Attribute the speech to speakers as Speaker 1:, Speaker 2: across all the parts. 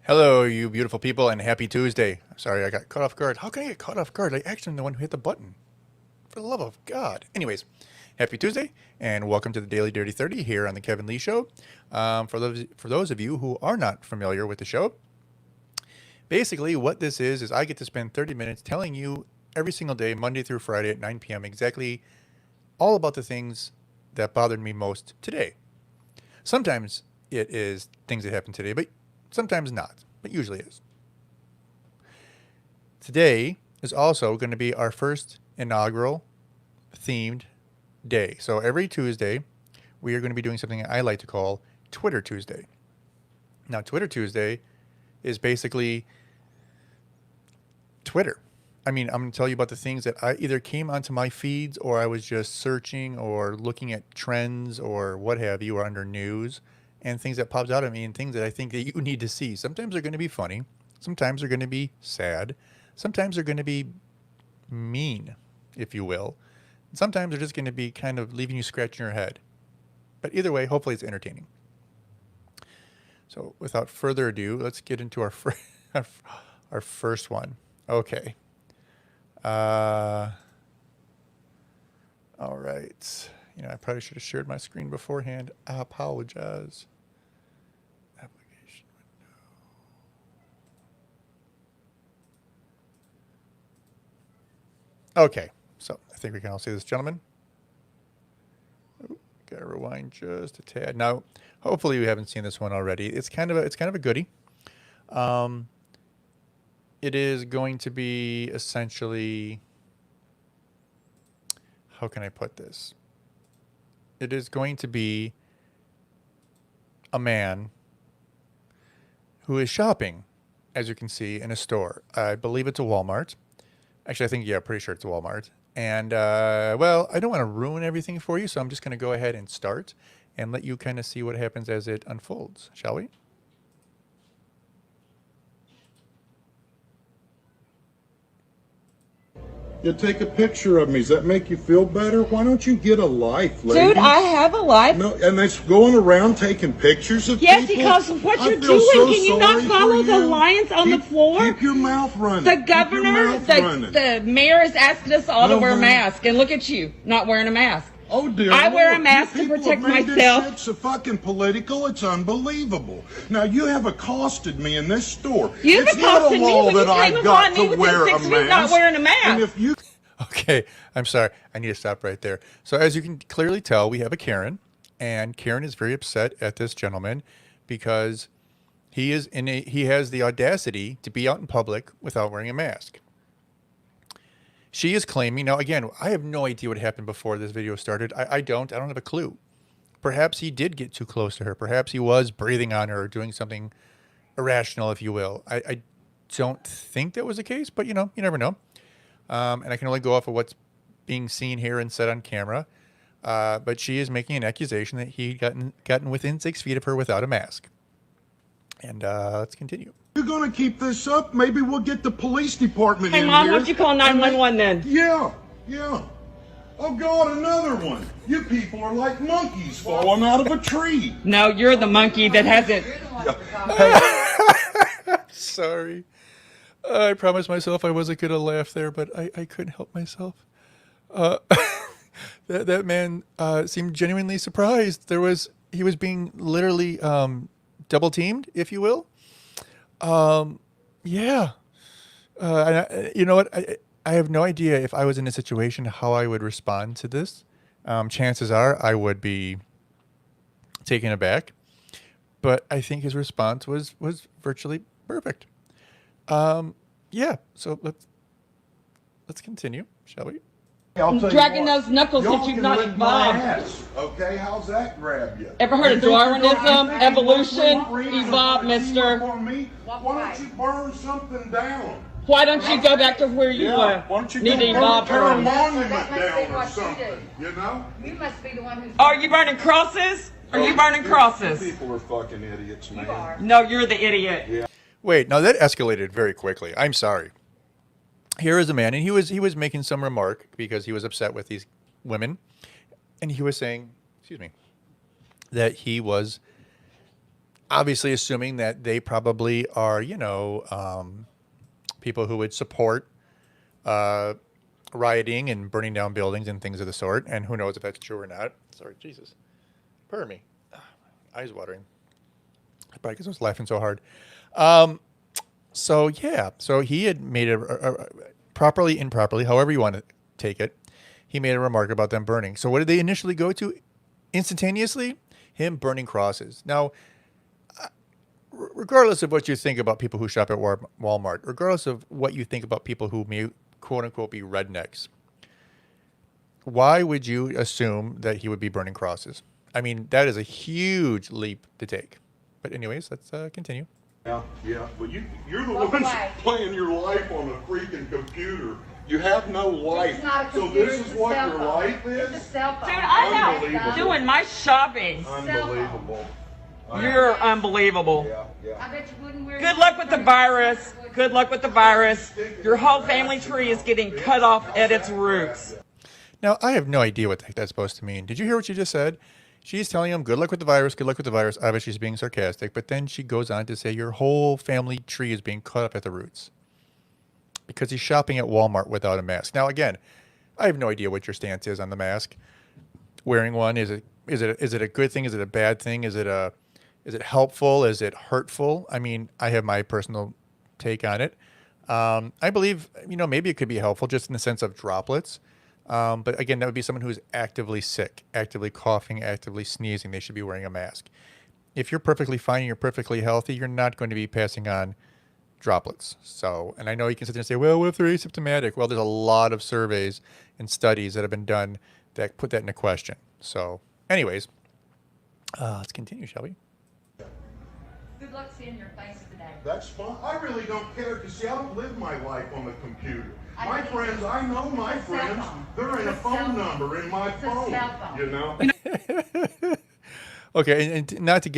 Speaker 1: Hello, you beautiful people, and happy Tuesday. Sorry, I got caught off guard. How can I get caught off guard? I actually am the one who hit the button. For the love of God. Anyways, happy Tuesday, and welcome to the Daily Dirty 30 here on the Kevin Lee Show. For those of you who are not familiar with the show, basically what this is I get to spend 30 minutes telling you every single day, Monday through Friday at 9 p.m. exactly all about the things that bothered me most today. Sometimes it is things that happened today, but sometimes not, but usually is. Today is also going to be our first inaugural themed day. So every Tuesday, we are going to be doing something I like to call Twitter Tuesday. Now, Twitter Tuesday is basically Twitter. I mean, I'm going to tell you about the things that I either came onto my feeds or I was just searching or looking at trends or what have you, or under news, and things that popped out at me and things that I think that you need to see. Sometimes they're going to be funny. Sometimes they're going to be sad. Sometimes they're going to be mean, if you will. Sometimes they're just going to be kind of leaving you scratching your head. But either way, hopefully it's entertaining. So without further ado, let's get into our first one. Okay. All right. You know, I probably should have shared my screen beforehand. I apologize. Application window. Okay, so I think we can all see this gentleman. Ooh, gotta rewind just a tad. Now, hopefully you haven't seen this one already. It's kind of a goodie. It is going to be essentially, how can I put this? It is going to be a man who is shopping, as you can see, in a store. I believe it's a Walmart. Actually, I think, yeah, pretty sure it's a Walmart. And, well, I don't want to ruin everything for you, so I'm just going to go ahead and start and let you kind of see what happens as it unfolds, shall we?
Speaker 2: You take a picture of me. Does that make you feel better? Why don't you get a life, lady?
Speaker 3: Dude, I have a life.
Speaker 2: No, and that's going around taking pictures of
Speaker 3: yes,
Speaker 2: people?
Speaker 3: because of what
Speaker 2: I
Speaker 3: you're
Speaker 2: feel
Speaker 3: doing.
Speaker 2: so
Speaker 3: Can you not
Speaker 2: sorry
Speaker 3: follow
Speaker 2: for
Speaker 3: the
Speaker 2: you.
Speaker 3: lines on the floor?
Speaker 2: Keep your mouth running.
Speaker 3: The
Speaker 2: Keep your
Speaker 3: governor,
Speaker 2: mouth running.
Speaker 3: the mayor is asking us all to
Speaker 2: No,
Speaker 3: wear
Speaker 2: honey.
Speaker 3: masks. And look at you, not wearing a mask.
Speaker 2: Oh dear
Speaker 3: I wear a
Speaker 2: Lord,
Speaker 3: mask
Speaker 2: you
Speaker 3: to
Speaker 2: people
Speaker 3: protect
Speaker 2: have made
Speaker 3: myself.
Speaker 2: This shit so fucking political, it's unbelievable. Now you have accosted me in this store.
Speaker 3: You've
Speaker 2: it's not a
Speaker 3: accosted me
Speaker 2: law
Speaker 3: when
Speaker 2: that
Speaker 3: you came
Speaker 2: I've
Speaker 3: upon
Speaker 2: got
Speaker 3: me
Speaker 2: to
Speaker 3: within
Speaker 2: wear
Speaker 3: 6
Speaker 2: a
Speaker 3: feet
Speaker 2: mask.
Speaker 3: not wearing a mask.
Speaker 2: And if you
Speaker 1: Okay, I'm sorry. I need to stop right there. So as you can clearly tell, we have a Karen, and Karen is very upset at this gentleman because he has the audacity to be out in public without wearing a mask. She is claiming, now again, I have no idea what happened before this video started. I don't have a clue. Perhaps he did get too close to her. Perhaps he was breathing on her or doing something irrational, if you will. I don't think that was the case, but you never know. And I can only go off of what's being seen here and said on camera. But she is making an accusation that he gotten within 6 feet of her without a mask. And let's continue.
Speaker 2: You're gonna keep this up, maybe we'll get the police department
Speaker 3: Hey,
Speaker 2: in
Speaker 3: Mom,
Speaker 2: here.
Speaker 3: what'd you call 911 then?
Speaker 2: Yeah. Oh God, another one. You people are like monkeys falling out of a tree.
Speaker 3: No, you're the monkey that hasn't.
Speaker 1: Sorry. I promised myself I wasn't going to laugh there, but I couldn't help myself. That man seemed genuinely surprised. He was being literally double teamed, if you will. Yeah. You know what? I have no idea if I was in a situation how I would respond to this. chances are I would be taken aback. But I think his response was virtually perfect. Yeah. So let's continue, shall we?
Speaker 2: I'll tell you
Speaker 3: Dragging
Speaker 2: what,
Speaker 3: those knuckles
Speaker 2: y'all
Speaker 3: that you've
Speaker 2: can
Speaker 3: not
Speaker 2: lick my
Speaker 3: evolved.
Speaker 2: ass, okay? How's that grab you?
Speaker 3: Ever heard of
Speaker 2: You think you're
Speaker 3: Darwinism,
Speaker 2: gonna- you think
Speaker 3: evolution?
Speaker 2: you're gonna breathe
Speaker 3: Evolve,
Speaker 2: and
Speaker 3: mister.
Speaker 2: team up on me? Why don't you burn something down?
Speaker 3: Why don't you go back to where you
Speaker 2: Why don't you
Speaker 3: need to
Speaker 2: go
Speaker 3: evolve
Speaker 2: burn a
Speaker 3: from?
Speaker 2: monument
Speaker 4: That must be
Speaker 2: down or
Speaker 4: what you
Speaker 2: something,
Speaker 4: do.
Speaker 2: you know?
Speaker 4: You must be the one who's.
Speaker 3: Are you burning crosses? Are you burning crosses?
Speaker 2: People are fucking idiots, man.
Speaker 4: You are.
Speaker 3: No, you're the idiot.
Speaker 1: Wait, now that escalated very quickly. I'm sorry. Here is a man, and he was making some remark because he was upset with these women, and he was saying, excuse me, that he was obviously assuming that they probably are, people who would support rioting and burning down buildings and things of the sort. And who knows if that's true or not. Sorry, Jesus. Pardon me. Eyes watering. Probably because I was laughing so hard. So he had made a properly, improperly, however you want to take it. He made a remark about them burning. So what did they initially go to? Instantaneously, him burning crosses. Now, regardless of what you think about people who shop at Walmart, regardless of what you think about people who may quote unquote be rednecks, why would you assume that he would be burning crosses? I mean, that is a huge leap to take. But anyways, let's continue.
Speaker 2: Yeah. Well, you're the
Speaker 4: Walk
Speaker 2: ones
Speaker 4: away.
Speaker 2: playing your life on a freaking computer. You have no life.
Speaker 4: It's not a
Speaker 2: So
Speaker 4: computer,
Speaker 2: this
Speaker 4: it's
Speaker 2: is
Speaker 4: a
Speaker 2: what
Speaker 4: cell
Speaker 2: your
Speaker 4: phone.
Speaker 2: life
Speaker 4: It's a
Speaker 2: is?
Speaker 4: cell phone.
Speaker 3: Dude, I
Speaker 2: Unbelievable.
Speaker 3: know. Doing my shopping.
Speaker 2: Unbelievable.
Speaker 3: You're unbelievable.
Speaker 2: Yeah.
Speaker 4: I bet you wouldn't wear.
Speaker 3: Good luck with the virus. Good luck with the virus. Your whole family tree is getting cut off at its roots.
Speaker 1: Now, I have no idea what the heck that's supposed to mean. Did you hear what she just said? She's telling him, good luck with the virus, good luck with the virus. Obviously, she's being sarcastic, but then she goes on to say your whole family tree is being cut up at the roots because he's shopping at Walmart without a mask. Now, again, I have no idea what your stance is on the mask. Wearing one, is it a good thing? Is it a bad thing? Is it helpful? Is it hurtful? I mean, I have my personal take on it. I believe, maybe it could be helpful just in the sense of droplets. But again, that would be someone who's actively sick, actively coughing, actively sneezing. They should be wearing a mask. If you're perfectly fine and you're perfectly healthy, you're not going to be passing on droplets. So, and I know you can sit there and say, well, what if they're asymptomatic? Well, there's a lot of surveys and studies that have been done that put that into question. So anyways, let's continue, shall we?
Speaker 4: Good luck seeing your face today.
Speaker 2: That's fine. I really don't care because see, I don't live my life on the computer.
Speaker 4: I
Speaker 2: My
Speaker 4: think
Speaker 2: friends, I know my
Speaker 4: it's a cell
Speaker 2: friends.
Speaker 4: phone.
Speaker 2: They're in a
Speaker 4: It's a cell
Speaker 2: phone
Speaker 4: phone.
Speaker 2: number in my
Speaker 4: It's a
Speaker 2: phone.
Speaker 4: cell phone.
Speaker 2: You know.
Speaker 1: Okay, and not to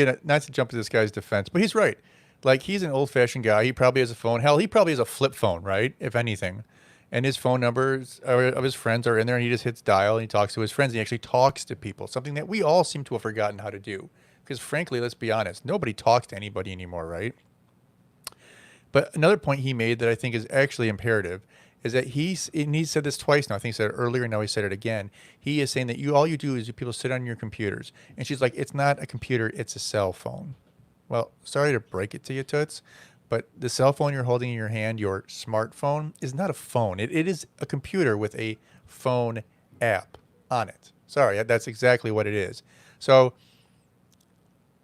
Speaker 1: jump to this guy's defense, but he's right. Like, he's an old-fashioned guy. He probably has a phone. Hell, he probably has a flip phone, right? If anything. And his phone numbers of his friends are in there, and he just hits dial, and he talks to his friends, and he actually talks to people, something that we all seem to have forgotten how to do. Because, frankly, let's be honest, nobody talks to anybody anymore, right? But another point he made that I think is actually imperative is that and he said this twice now. I think he said it earlier, and now he said it again. He is saying that all you do is people sit on your computers. And she's like, it's not a computer, it's a cell phone. Well, sorry to break it to you, Toots, but the cell phone you're holding in your hand, your smartphone, is not a phone. It is a computer with a phone app on it. Sorry, that's exactly what it is. So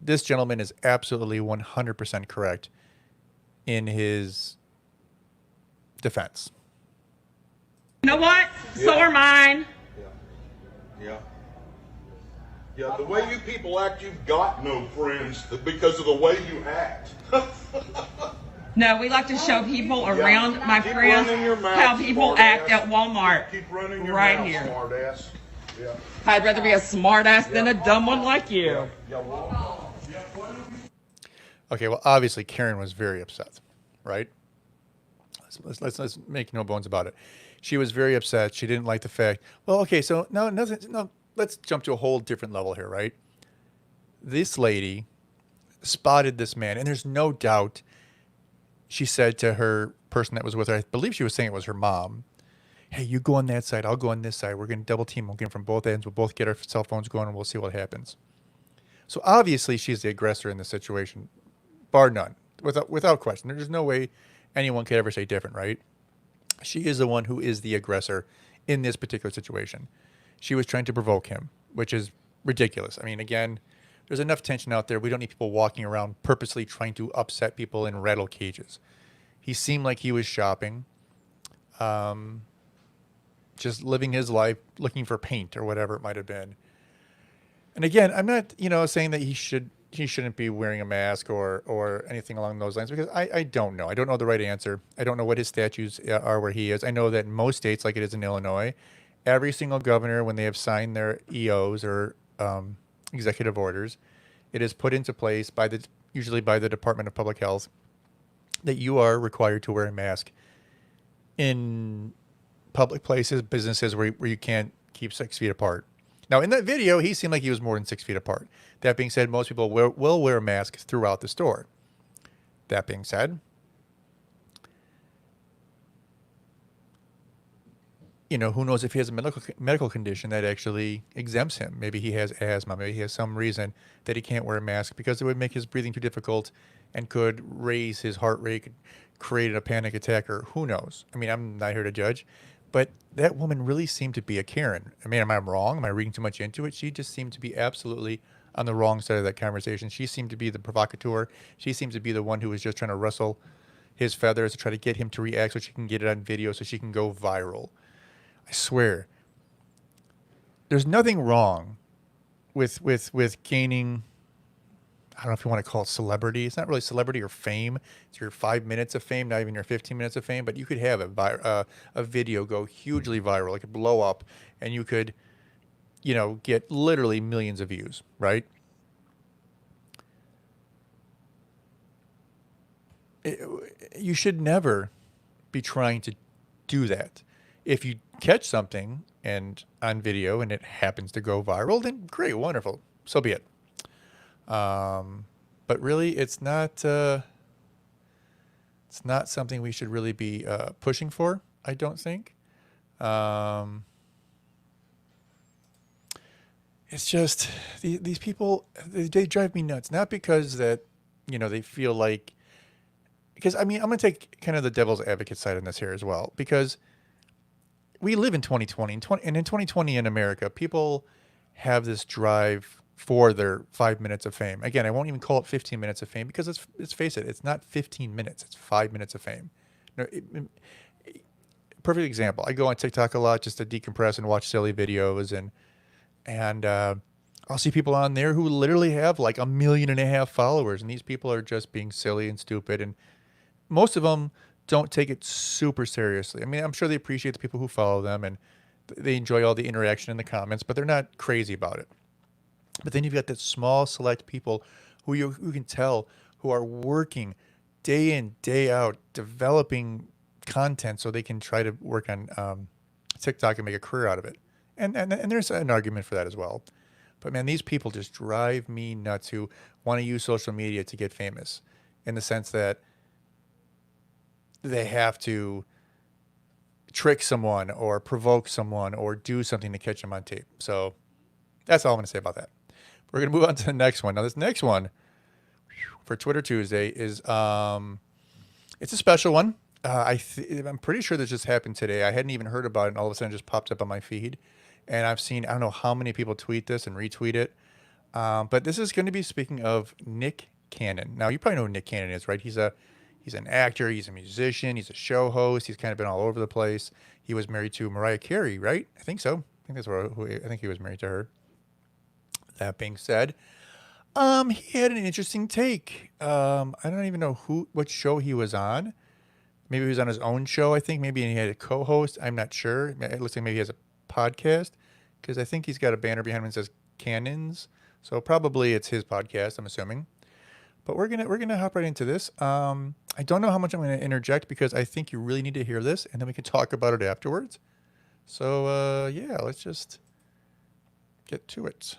Speaker 1: this gentleman is absolutely 100% correct in his defense.
Speaker 3: You know what? So are mine.
Speaker 2: Yeah, the way you people act, you've got no friends because of the way you act.
Speaker 3: No, we like to show people around my
Speaker 2: Keep
Speaker 3: friends
Speaker 2: running your mouth,
Speaker 3: how people
Speaker 2: smart
Speaker 3: act
Speaker 2: ass.
Speaker 3: at Walmart.
Speaker 2: Keep running your
Speaker 3: Right
Speaker 2: mouth,
Speaker 3: here.
Speaker 2: smart ass. Yeah.
Speaker 3: I'd rather be a smart ass than a dumb one like you.
Speaker 1: Okay, well, obviously Karen was very upset, right? Let's make no bones about it. She was very upset. She didn't like the fact. Well, okay, so no, let's jump to a whole different level here, right? This lady spotted this man, and there's no doubt she said to her person that was with her, I believe she was saying it was her mom, hey, you go on that side, I'll go on this side. We're going to double team. We'll get them from both ends. We'll both get our cell phones going, and we'll see what happens. So obviously she's the aggressor in this situation, bar none, without question. There's no way anyone could ever say different, right? She is the one who is the aggressor in this particular situation. she was trying to provoke him, which is ridiculous. I mean, again, there's enough tension out there. We don't need people walking around purposely trying to upset people in rattle cages. He seemed like he was shopping, just living his life, looking for paint or whatever it might have been. And again, I'm not, saying that he shouldn't be wearing a mask or anything along those lines, because I don't know. I don't know the right answer. I don't know what his statutes are where he is. I know that in most states, like it is in Illinois, every single governor, when they have signed their EOs or executive orders, it is put into place usually by the Department of Public Health, that you are required to wear a mask in public places, businesses where you can't keep 6 feet apart. Now, in that video, he seemed like he was more than 6 feet apart. That being said, most people will wear masks throughout the store. That being said, who knows if he has a medical condition that actually exempts him. Maybe he has asthma. Maybe he has some reason that he can't wear a mask because it would make his breathing too difficult and could raise his heart rate, could create a panic attack, or who knows. I mean, I'm not here to judge. But that woman really seemed to be a Karen. I mean, am I wrong? Am I reading too much into it? She just seemed to be absolutely on the wrong side of that conversation. She seemed to be the provocateur. She seems to be the one who was just trying to rustle his feathers to try to get him to react so she can get it on video so she can go viral. I swear, there's nothing wrong with gaining, I don't know if you want to call it celebrity. It's not really celebrity or fame. It's your 5 minutes of fame, not even your 15 minutes of fame. But you could have a video go hugely viral. It could blow up, and you could, get literally millions of views, right? You should never be trying to do that. If you catch something and on video and it happens to go viral, then great, wonderful, so be it. But really, it's not something we should really be pushing for, I don't think. It's just these people, they drive me nuts. Not because that, they feel like, because I mean, I'm going to take kind of the devil's advocate side on this here as well, because we live in 2020, and in 2020 in America, people have this drive for their 5 minutes of fame. Again, I won't even call it 15 minutes of fame, because let's face it, it's not 15 minutes, it's 5 minutes of fame. Perfect example. I go on TikTok a lot just to decompress and watch silly videos, and I'll see people on there who literally have like 1.5 million followers, and these people are just being silly and stupid, and most of them don't take it super seriously. I mean, I'm sure they appreciate the people who follow them, and they enjoy all the interaction in the comments, but they're not crazy about it. But then you've got that small select people who you can tell who are working day in, day out, developing content so they can try to work on TikTok and make a career out of it. And there's an argument for that as well. But man, these people just drive me nuts, who want to use social media to get famous, in the sense that they have to trick someone or provoke someone or do something to catch them on tape. So that's all I'm going to say about that. We're going to move on to the next one. Now, this next one for Twitter Tuesday is it's a special one. I'm pretty sure this just happened today. I hadn't even heard about it, and all of a sudden it just popped up on my feed. And I've seen, I don't know how many people tweet this and retweet it. But this is going to be speaking of Nick Cannon. Now, you probably know who Nick Cannon is, right? He's an actor. He's a musician. He's a show host. He's kind of been all over the place. He was married to Mariah Carey, right? I think so. I think he was married to her. That being said, he had an interesting take. I don't even know what show he was on. Maybe he was on his own show, I think. Maybe he had a co-host. I'm not sure. It looks like maybe he has a podcast, because I think he's got a banner behind him that says Cannons. So probably it's his podcast, I'm assuming. But we're gonna hop right into this. I don't know how much I'm going to interject, because I think you really need to hear this, and then we can talk about it afterwards. So yeah, let's just get to it.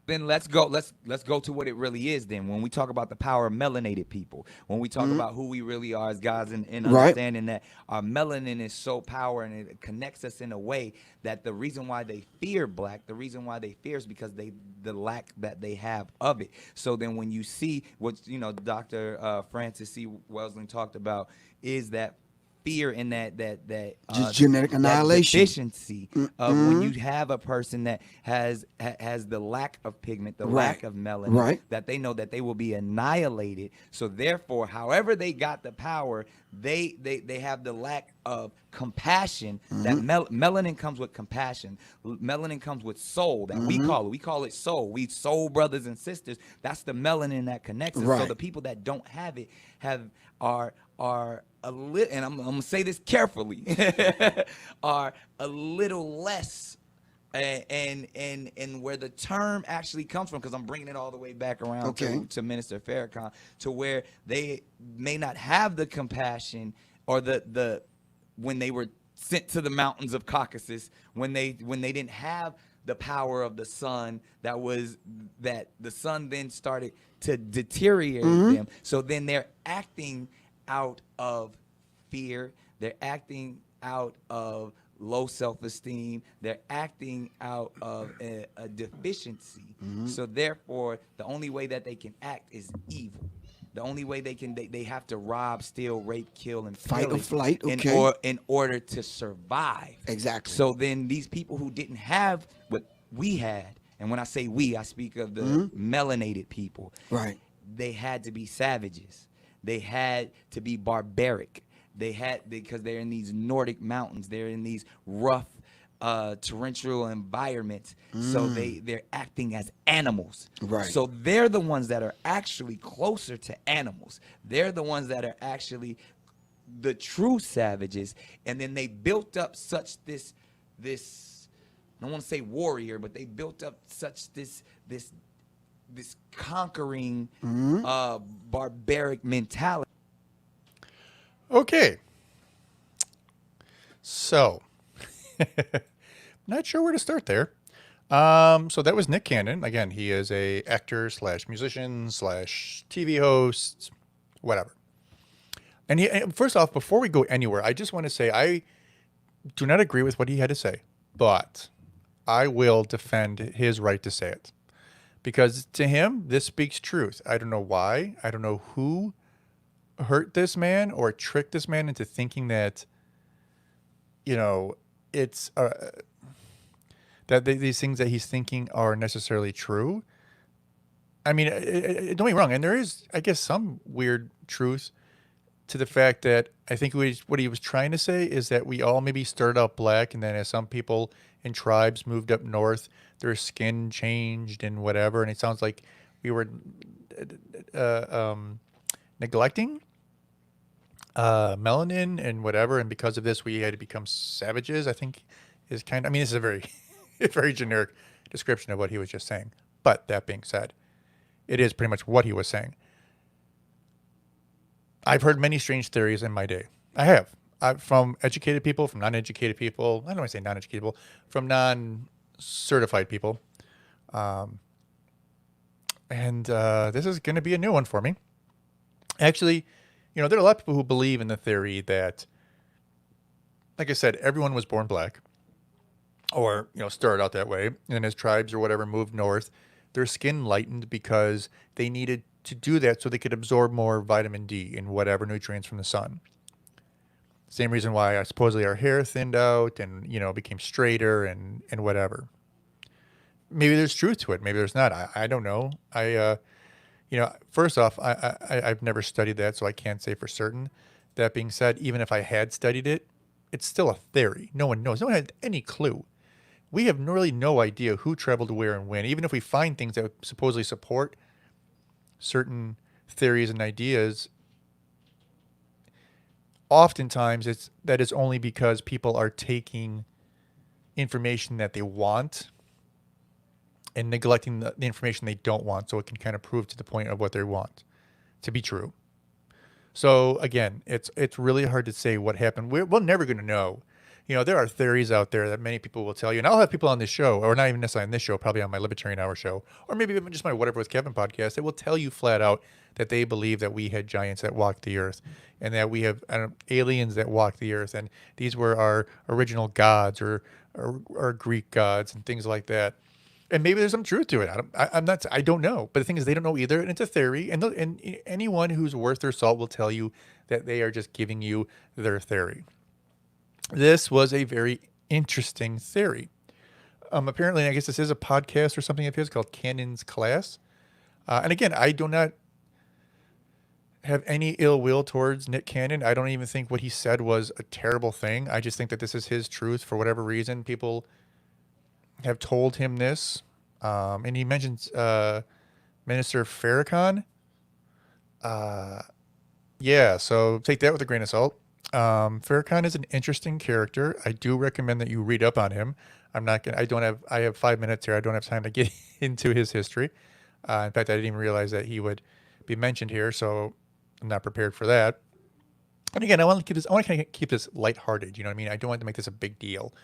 Speaker 5: Then let's go to what it really is. Then when we talk about the power of melanated people, when we talk about who we really are as guys, and understanding that our melanin is so powerful, and it connects us in a way that the reason why they fear black, the reason why they fear is because the lack that they have of it. So then when you see what Dr. Francis C. Welsing talked about, is that fear and that
Speaker 6: Just genetic
Speaker 5: that
Speaker 6: annihilation.
Speaker 5: deficiency of when you have a person that has the lack of pigment, the lack of melanin,
Speaker 6: Right.
Speaker 5: that they know that they will be annihilated. So therefore, however they got the power, they have the lack of compassion. That melanin comes with compassion. Melanin comes with soul. That we call it soul. We soul brothers and sisters. That's the melanin that connects us. So
Speaker 6: Right.
Speaker 5: the people that don't have it are a little, and I'm gonna say this carefully, are a little less. And where the term actually comes from, because I'm bringing it all the way back around to Minister Farrakhan, to where they may not have the compassion or the when they were sent to the mountains of Caucasus, when they didn't have the power of the sun, that the sun then started to deteriorate them. So then they're acting out of fear. They're acting out of low self-esteem. They're acting out of a deficiency. So therefore, the only way that they can act is evil. The only way they have to rob, steal, rape, kill, and
Speaker 6: Fight or
Speaker 5: pillage
Speaker 6: flight, okay.
Speaker 5: in order to survive.
Speaker 6: Exactly.
Speaker 5: So then these people who didn't have what we had, and when I say we, I speak of the melanated people.
Speaker 6: Right.
Speaker 5: They had to be savages. They had to be barbaric. Because they're in these Nordic mountains. They're in these rough torrential environments. So they're acting as animals.
Speaker 6: Right.
Speaker 5: So they're the ones that are actually closer to animals. They're the ones that are actually the true savages. And then they built up such this I don't want to say warrior, but they built up such this conquering barbaric mentality.
Speaker 1: Okay. So, not sure where to start there. So that was Nick Cannon. Again, he is a actor / musician / TV host, whatever. And first off, before we go anywhere, I just want to say I do not agree with what he had to say, but I will defend his right to say it. Because to him, this speaks truth. I don't know why. I don't know who hurt this man or tricked this man into thinking that, it's that these things that he's thinking are necessarily true. I mean, don't get me wrong, and there is, I guess, some weird truth to the fact that I think what he was trying to say is that we all maybe started out black, and then as some people in tribes moved up north, their skin changed and whatever, and it sounds like we were neglecting melanin and whatever, and because of this we had to become savages. I think is I mean, this is a very very generic description of what he was just saying, but that being said, it is pretty much what he was saying. I've heard many strange theories in my day. I have. From educated people, from non-educated people. I don't want to say non-educated people, from non-certified people. And this is going to be a new one for me. Actually, there are a lot of people who believe in the theory that, like I said, everyone was born black, or started out that way, and as tribes or whatever moved north, their skin lightened because they needed to do that so they could absorb more vitamin D and whatever nutrients from the sun. Same reason why supposedly our hair thinned out and became straighter and whatever. Maybe there's truth to it. Maybe there's not. I don't know. First off, I've never studied that, so I can't say for certain. That being said, even if I had studied it, it's still a theory. No one knows. No one had any clue. We have really no idea who traveled where and when. Even if we find things that supposedly support certain theories and ideas, oftentimes that is only because people are taking information that they want and neglecting the information they don't want, so it can kind of prove to the point of what they want to be true. So again, it's really hard to say what happened. We're never going to know. There are theories out there that many people will tell you, and I'll have people on this show, or not even necessarily on this show, probably on my Libertarian Hour show, or maybe even just my Whatever with Kevin podcast, that will tell you flat out that they believe that we had giants that walked the earth, and that we have aliens that walked the earth, and these were our original gods or Greek gods and things like that. And maybe there's some truth to it. I don't know. But the thing is, they don't know either, and it's a theory. And anyone who's worth their salt will tell you that they are just giving you their theory. This was a very interesting theory. Apparently, I guess this is a podcast or something of his called Cannon's Class. And again, I do not have any ill will towards Nick Cannon. I don't even think what he said was a terrible thing. I just think that this is his truth for whatever reason. People have told him this. And he mentions Minister Farrakhan. Yeah, so take that with a grain of salt. Farrakhan is an interesting character. I do recommend that you read up on him. I have 5 minutes here. I don't have time to get into his history. In fact, I didn't even realize that he would be mentioned here, so I'm not prepared for that. And again, I want to kind of keep this lighthearted. You know what I mean? I don't want to make this a big deal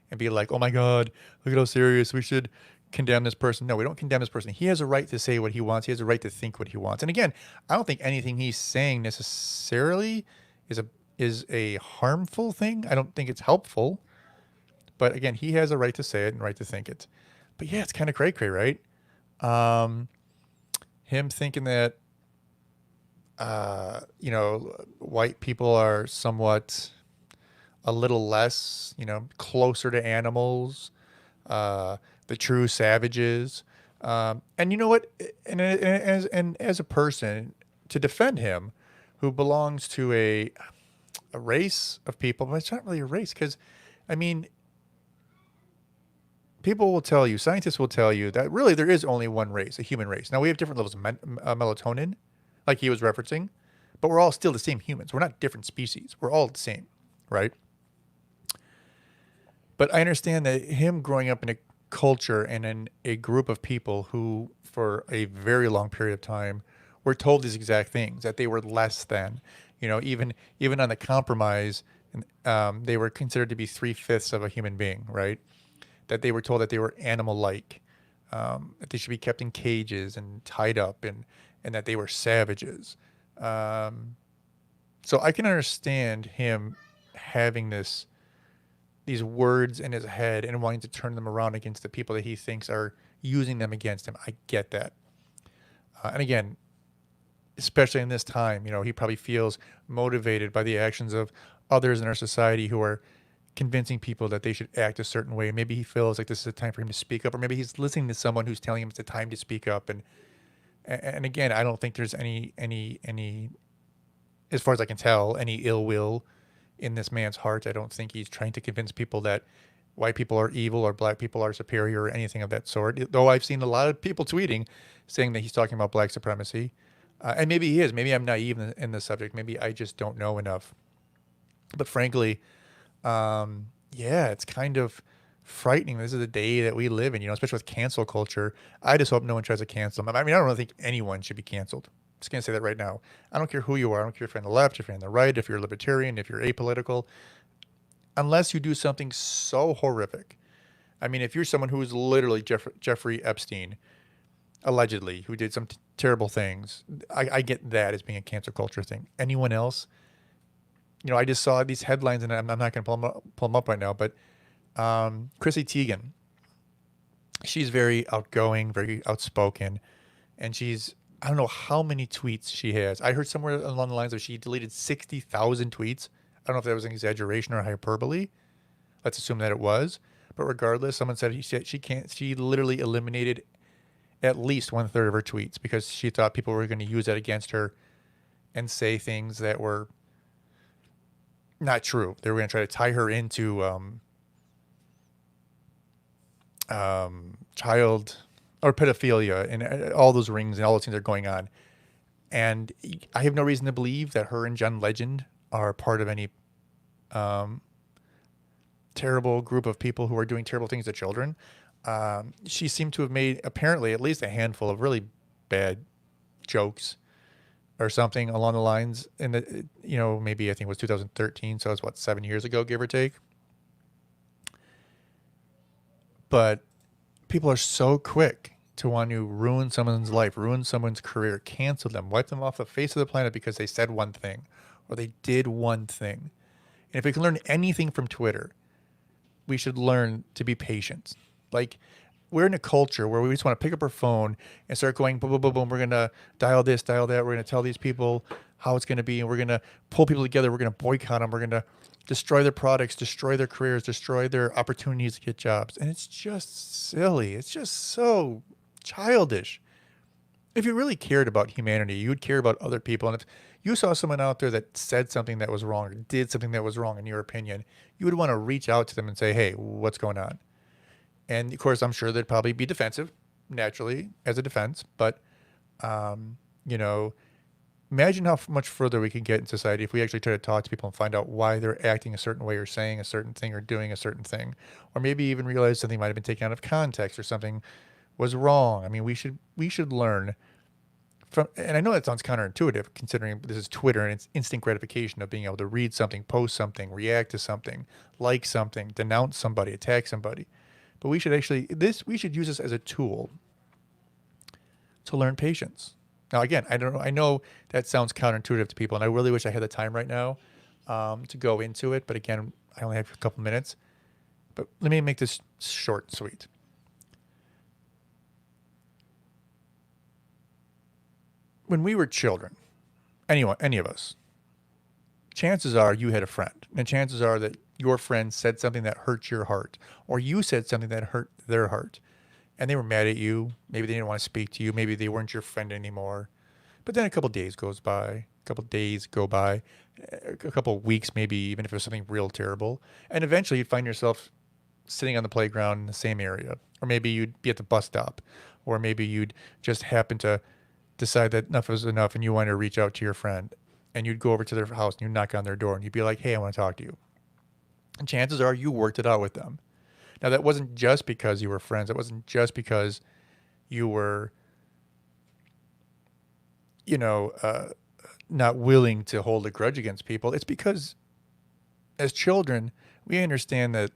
Speaker 1: and be like, oh my God, look at how serious we should condemn this person. No, we don't condemn this person. He has a right to say what he wants. He has a right to think what he wants. And again, I don't think anything he's saying necessarily is a harmful thing. I don't think it's helpful. But again, he has a right to say it and right to think it. But yeah, it's kind of cray-cray, right? Him thinking that, white people are somewhat a little less, closer to animals, the true savages. And you know what? And as a person, to defend him, who belongs to a race of people, but it's not really a race, because, I mean, people will tell you, scientists will tell you that really there is only one race, a human race. Now, we have different levels of melatonin, like he was referencing, but we're all still the same humans. We're not different species. We're all the same, right? But I understand that him growing up in a culture and in a group of people who, for a very long period of time, were told these exact things, that they were less than, even on the compromise, they were considered to be 3/5 of a human being, right? That they were told that they were animal-like, that they should be kept in cages and tied up, and that they were savages. So I can understand him having these words in his head and wanting to turn them around against the people that he thinks are using them against him. I get that. And again, especially in this time, he probably feels motivated by the actions of others in our society who are convincing people that they should act a certain way. Maybe he feels like this is a time for him to speak up, or maybe he's listening to someone who's telling him it's a time to speak up. And again, I don't think there's any, as far as I can tell, any ill will in this man's heart. I don't think he's trying to convince people that white people are evil or black people are superior or anything of that sort. Though I've seen a lot of people tweeting saying that he's talking about black supremacy. And maybe he is. Maybe I'm naive in the subject. Maybe I just don't know enough. But frankly, it's kind of frightening. This is the day that we live in, especially with cancel culture. I just hope no one tries to cancel him. I mean, I don't really think anyone should be canceled. I'm just going to say that right now. I don't care who you are. I don't care if you're on the left, if you're on the right, if you're libertarian, if you're apolitical. Unless you do something so horrific. I mean, if you're someone who is literally Jeffrey Epstein, allegedly, who did some terrible things, I get that as being a cancel culture thing. Anyone else? I just saw these headlines, and I'm not going to pull them up right now, but Chrissy Teigen, she's very outgoing, very outspoken, and I don't know how many tweets she has. I heard somewhere along the lines of she deleted 60,000 tweets. I don't know if that was an exaggeration or hyperbole. Let's assume that it was. But regardless, someone said she literally eliminated at least 1/3 of her tweets because she thought people were going to use that against her and say things that were not true. They were going to try to tie her into child or pedophilia, and all those rings and all those things are going on. And I have no reason to believe that her and John Legend are part of any terrible group of people who are doing terrible things to children. She seemed to have made apparently at least a handful of really bad jokes or something along the lines in the, maybe I think it was 2013. So it was 7 years ago, give or take. But people are so quick to want to ruin someone's life, ruin someone's career, cancel them, wipe them off the face of the planet because they said one thing or they did one thing. And if we can learn anything from Twitter, we should learn to be patient. Like, we're in a culture where we just want to pick up our phone and start going boom, boom, boom, boom. We're gonna dial this, dial that. We're gonna tell these people how it's gonna be, and we're gonna pull people together. We're gonna boycott them. We're gonna destroy their products, destroy their careers, destroy their opportunities to get jobs. And it's just silly. It's just so childish. If you really cared about humanity, you would care about other people. And if you saw someone out there that said something that was wrong or did something that was wrong in your opinion, you would want to reach out to them and say, hey, what's going on? And of course, I'm sure they'd probably be defensive, naturally, as a defense. But, you know, imagine how much further we can get in society if we actually try to talk to people and find out why they're acting a certain way or saying a certain thing or doing a certain thing. Or maybe even realize something might have been taken out of context or something was wrong. I mean, we should learn from, and I know that sounds counterintuitive considering this is Twitter and it's instant gratification of being able to read something, post something, react to something, like something, denounce somebody, attack somebody. But we should actually, we should use this as a tool to learn patience. Now, again, I know that sounds counterintuitive to people, and I really wish I had the time right now to go into it. But again, I only have a couple minutes. But let me make this short and sweet. When we were children, any of us, chances are you had a friend, and chances are that your friend said something that hurt your heart, or you said something that hurt their heart, and they were mad at you. Maybe they didn't want to speak to you. Maybe they weren't your friend anymore. But then a couple days go by, a couple weeks, maybe even if it was something real terrible, and eventually you'd find yourself sitting on the playground in the same area, or maybe you'd be at the bus stop, or maybe you'd just happen to decide that enough was enough and you wanted to reach out to your friend, and you'd go over to their house and you'd knock on their door and you'd be like, hey, I want to talk to you. And chances are you worked it out with them. Now, that wasn't just because you were friends. It wasn't just because you were, not willing to hold a grudge against people. It's because as children, we understand that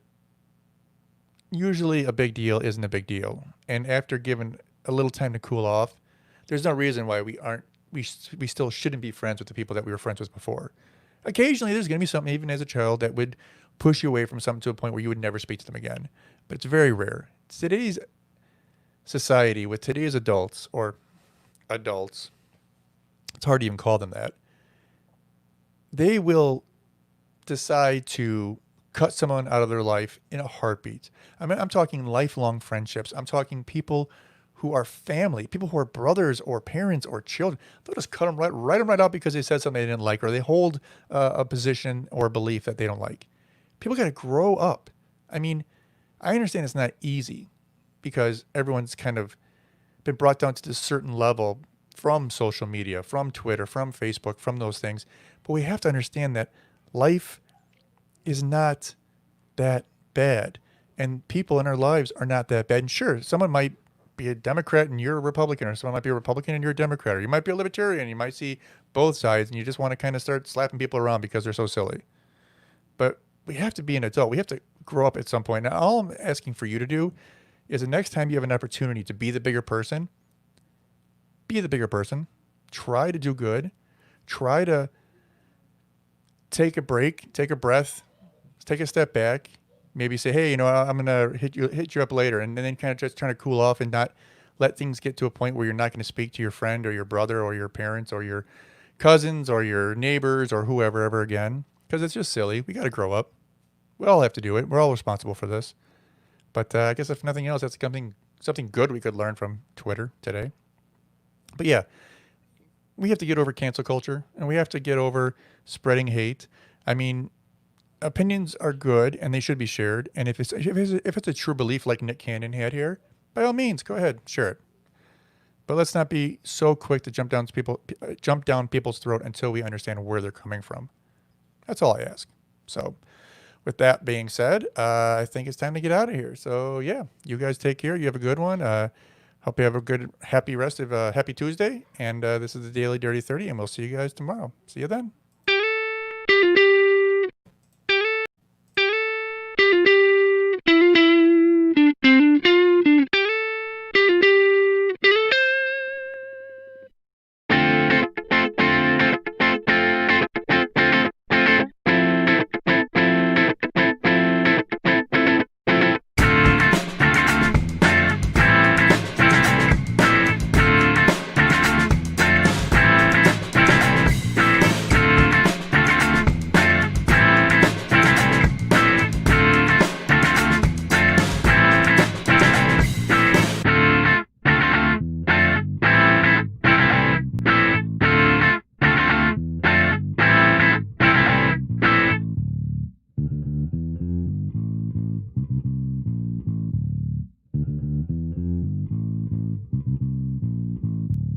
Speaker 1: usually a big deal isn't a big deal. And after given a little time to cool off, there's no reason why we still shouldn't be friends with the people that we were friends with before. Occasionally, there's going to be something, even as a child, that would push you away from something to a point where you would never speak to them again. But it's very rare. Today's society, with today's adults, it's hard to even call them that, they will decide to cut someone out of their life in a heartbeat. I mean, I'm talking lifelong friendships. I'm talking people who are family, people who are brothers or parents or children. They'll just cut them right out because they said something they didn't like, or they hold a position or a belief that they don't like. People got to grow up. I mean, I understand it's not easy because everyone's kind of been brought down to this certain level from social media, from Twitter, from Facebook, from those things. But we have to understand that life is not that bad, and people in our lives are not that bad. And sure, someone might be a Democrat and you're a Republican, or someone might be a Republican and you're a Democrat, or you might be a libertarian. You might see both sides and you just want to kind of start slapping people around because they're so silly. But we have to be an adult. We have to grow up at some point. Now, all I'm asking for you to do is the next time you have an opportunity to be the bigger person, be the bigger person. Try to do good. Try to take a break, take a breath, take a step back. Maybe say, hey, I'm gonna hit you up later, and then kind of just trying to cool off and not let things get to a point where you're not going to speak to your friend or your brother or your parents or your cousins or your neighbors or whoever ever again, because it's just silly. We got to grow up. We all have to do it. We're all responsible for this. But I guess if nothing else, that's something good we could learn from Twitter today. But yeah, we have to get over cancel culture, and we have to get over spreading hate. I mean, opinions are good and they should be shared. And if it's a true belief like Nick Cannon had here, by all means, go ahead, share it. But let's not be so quick to jump down people's throat until we understand where they're coming from. That's all I ask. So with that being said, I think it's time to get out of here. So yeah, you guys take care. You have a good one. Hope you have a good, happy rest of happy Tuesday. And this is the Daily Dirty 30, and we'll see you guys tomorrow. See you then.